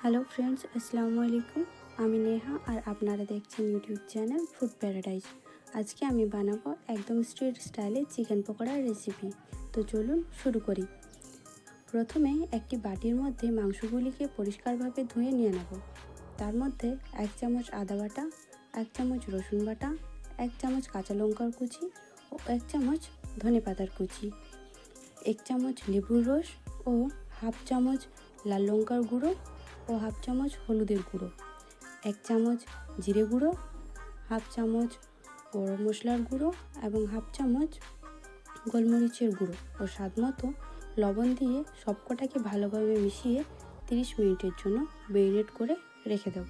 Hello friends, আসসালামু আলাইকুম। আমি নেহা আর আপনারা দেখছেন ইউটিউব চ্যানেল ফুড প্যারাডাইজ। আজকে আমি বানাবো একদম স্ট্রিট স্টাইলে চিকেন পকোড়ার রেসিপি। তো চলুন শুরু করি। প্রথমে একটি বাটির মধ্যে মাংসগুলিকে পরিষ্কারভাবে ধুয়ে নিয়ে নেব। তার মধ্যে 1 চামচ আদা বাটা, 1 চামচ রসুন বাটা, 1 চামচ কাঁচা লঙ্কার কুচি ও 1 চামচ ধনেপাতার কুচি, 1 চামচ লেবুর রস ও হাফ চামচ লাল লঙ্কার গুঁড়ো ও হাফ চামচ হলুদের গুঁড়ো, 1 চামচ জিরে গুঁড়ো, হাফ চামচ গরম মশলার গুঁড়ো এবং হাফ চামচ গোলমরিচের গুঁড়ো ও স্বাদ মতো লবণ দিয়ে সবকটাকে ভালোভাবে মিশিয়ে 30 মিনিটের জন্য মেরিনেট করে রেখে দেব।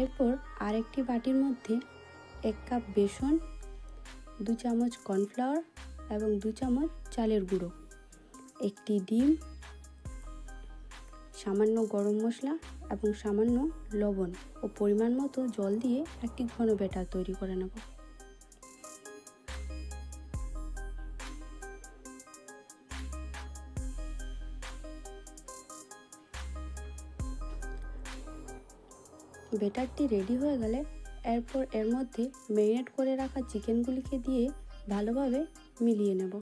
এরপর আরেকটি বাটির মধ্যে 1 কাপ বেসন, 2 চামচ কর্নফ্লাওয়ার এবং 2 চামচ চালের গুঁড়ো, একটি ডিম, সামান্য গরম মশলা এবং সামান্য লবণ ও পরিমাণ মতো জল দিয়ে একটি ঘন ব্যাটার তৈরি করে নেব। ব্যাটারটি রেডি হয়ে গেলে এরপর এর মধ্যে ম্যারিনেট করে রাখা চিকেনগুলিকে দিয়ে ভালোভাবে মিলিয়ে নেব।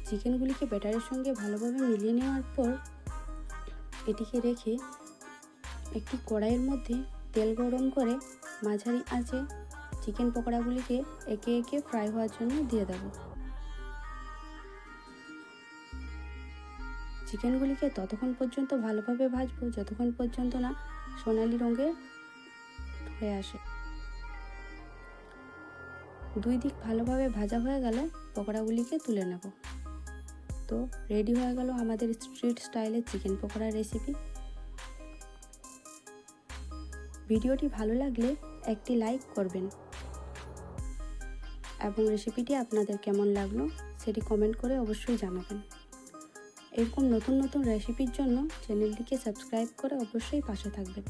চিকেনগুলিকে ব্যাটারের সঙ্গে ভালোভাবে মিলিয়ে নেওয়ার পর এটিকে রেখে একটি কড়াইয়ের মধ্যে তেল গরম করে মাঝারি আঁচে চিকেন পকোড়াগুলিকে একে একে ফ্রাই হওয়ার জন্য দিয়ে দেব। চিকেনগুলিকে ততক্ষণ পর্যন্ত ভালোভাবে ভাজবো যতক্ষণ পর্যন্ত না সোনালি রঙের হয়ে আসে। দুই দিক ভালোভাবে ভাজা হয়ে গেলে পকোড়াগুলিকে তুলে নেব। তো রেডি হয়ে গেল আমাদের স্ট্রিট স্টাইলের চিকেন পকোড়ার রেসিপি। ভিডিওটি ভালো লাগলে একটি লাইক করবেন এবং রেসিপিটি আপনাদের কেমন লাগলো সেটি কমেন্ট করে অবশ্যই জানাবেন। এরকম নতুন নতুন রেসিপির জন্য চ্যানেলটিকে সাবস্ক্রাইব করে অবশ্যই পাশে থাকবেন।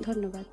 ধন্যবাদ।